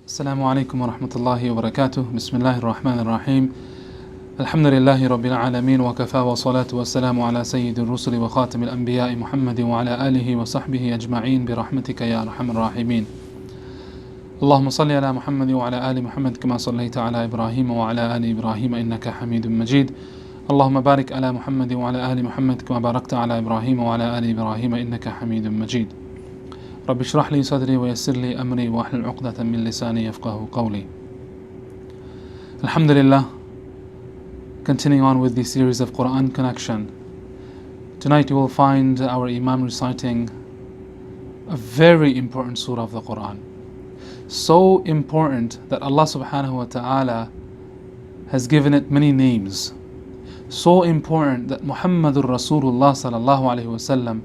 السلام عليكم ورحمة الله وبركاته. بسم الله الرحمن الرحيم. الحمد لله رب العالمين وكفى والصلاة والسلام على سيد الرسل وخاتم الأنبياء محمد وعلى آله وصحبه أجمعين برحمتك يا أرحم الراحمين. اللهم صل على محمد وعلى آل محمد كما صليت على إبراهيم وعلى آل إبراهيم إنك حميد مجيد. اللهم بارك على محمد وعلى آل محمد كما باركت على إبراهيم وعلى آل إبراهيم إنك حميد مجيد. رب اشرح لي صدري ويسر لي أمري واحلل عقدة من لساني يفقه قولي. Alhamdulillah, continuing on with the series of Quran Connection. Tonight you will find our Imam reciting a very important surah of the Quran. So important that Allah subhanahu wa ta'ala has given it many names. So important that Muhammadur Rasulullah sallallahu alayhi wasallam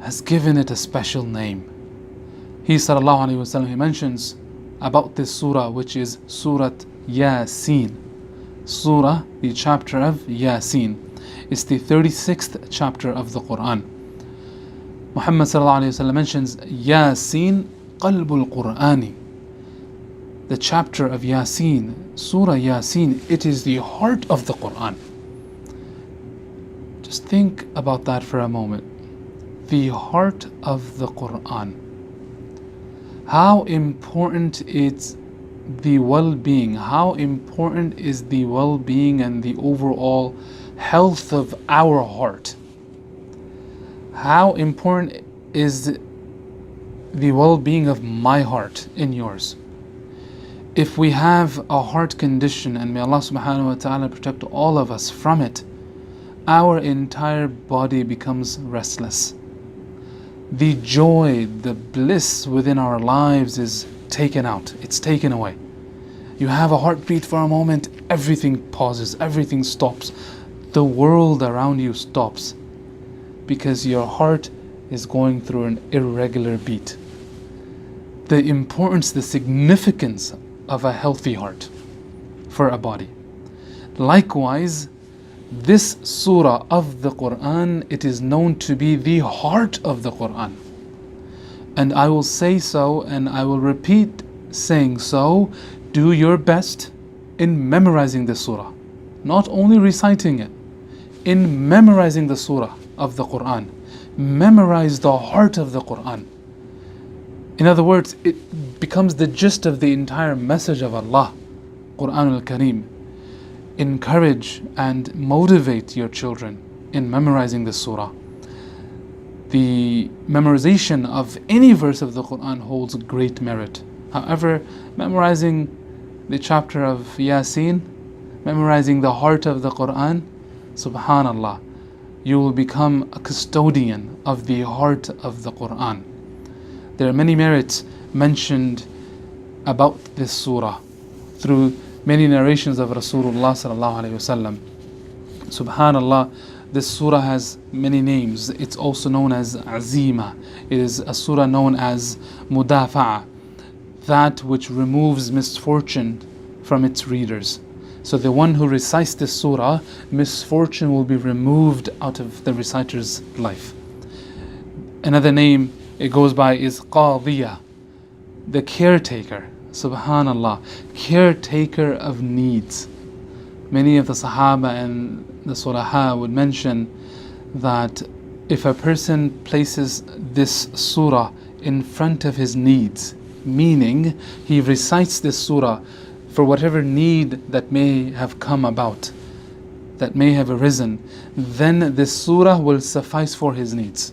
has given it a special name. He sallallahu alayhi wasallam, he mentions about this surah, which is Surah Yasin. Surah, the chapter of Yasin. It's the 36th chapter of the Quran. Muhammad sallallahu alayhi wasallam mentions Yasin qalbul Qur'ani. The chapter of Yasin, Surah Yasin, it is the heart of the Quran. Just think about that for a moment. The heart of the Quran. How important is the well-being, how important is the well-being and the overall health of our heart? How important is the well-being of my heart in yours? If we have a heart condition, and may Allah subhanahu wa ta'ala protect all of us from it, our entire body becomes restless. The joy, the bliss within our lives is taken out, it's taken away. You have a heartbeat for a moment, everything pauses, everything stops. The world around you stops because your heart is going through an irregular beat. The importance, the significance of a healthy heart for a body. Likewise, this surah of the Quran, it is known to be the heart of the Quran. And I will say so, and I will repeat saying so. Do your best in memorizing the surah. Not only reciting it, in memorizing the surah of the Quran. Memorize the heart of the Quran. In other words, it becomes the gist of the entire message of Allah, Quran al-Kareem. Encourage and motivate your children in memorizing the surah. The memorization of any verse of the Quran holds great merit. However, memorizing the chapter of Yasin, memorizing the heart of the Quran, subhanallah, you will become a custodian of the heart of the Quran. There are many merits mentioned about this surah through many narrations of Rasulullah sallallahu alayhi wasallam. Subhanallah, this surah has many names. It's also known as Azima. It is a surah known as Mudafa'a, that which removes misfortune from its readers. So the one who recites this surah, misfortune will be removed out of the reciter's life. Another name it goes by is Qadiyah, the caretaker. Subhanallah, caretaker of needs. Many of the Sahaba and the Sulaha would mention that if a person places this surah in front of his needs, meaning he recites this surah for whatever need that may have come about, that may have arisen, then this surah will suffice for his needs.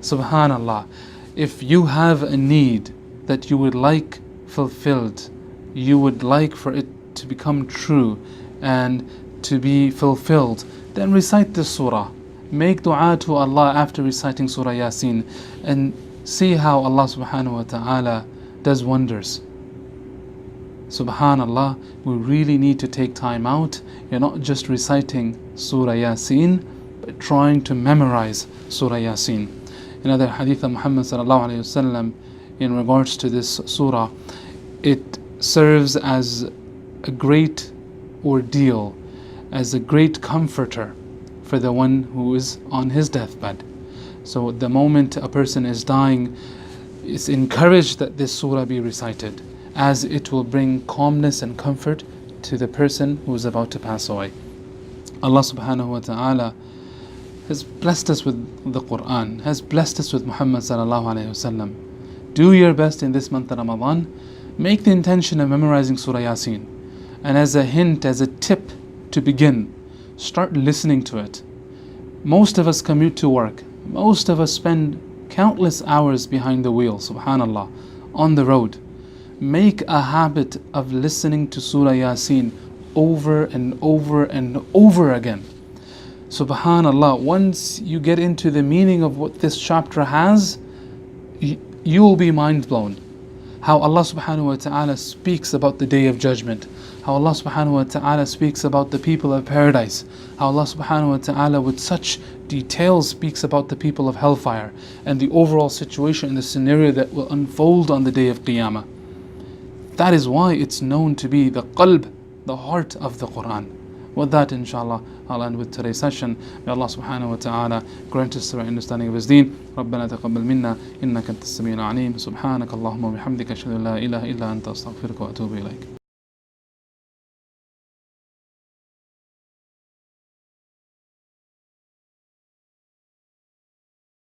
Subhanallah, if you have a need that you would like fulfilled, you would like for it to become true and to be fulfilled, then recite this surah. Make dua to Allah after reciting Surah Yasin and see how Allah subhanahu wa ta'ala does wonders. Subhanallah, we really need to take time out. You're not just reciting Surah Yasin, but trying to memorize Surah Yasin. Another hadith of Muhammad sallallahu alayhi wasallam in regards to this surah, it serves as a great ordeal, as a great comforter for the one who is on his deathbed. So the moment a person is dying, it's encouraged that this surah be recited. as it will bring calmness and comfort to the person who is about to pass away. Allah subhanahu wa ta'ala has blessed us with the Quran, has blessed us with Muhammad sallallahu alayhi wasallam. Do your best in this month of Ramadan. Make the intention of memorizing Surah Yasin. And as a hint, as a tip to begin, start listening to it. Most of us commute to work. Most of us spend countless hours behind the wheel, subhanallah, on the road. Make a habit of listening to Surah Yasin over and over and over again. Subhanallah, once you get into the meaning of what this chapter has, you will be mind blown. How Allah subhanahu wa ta'ala speaks about the Day of Judgment. How Allah subhanahu wa ta'ala speaks about the people of paradise. How Allah subhanahu wa ta'ala with such details speaks about the people of hellfire and the overall situation and the scenario that will unfold on the Day of Qiyamah. That is why it's known to be the qalb, the heart of the Quran. With that, inshallah, I'll end with today's session. May Allah subhanahu wa ta'ala grant us the right understanding of His deen. ربنا تقبل منا إنك أنت السميع العليم. سبحانك اللهم وبحمدك أشهد أن لا إله إلا أنت أستغفرك وأتوب إليك.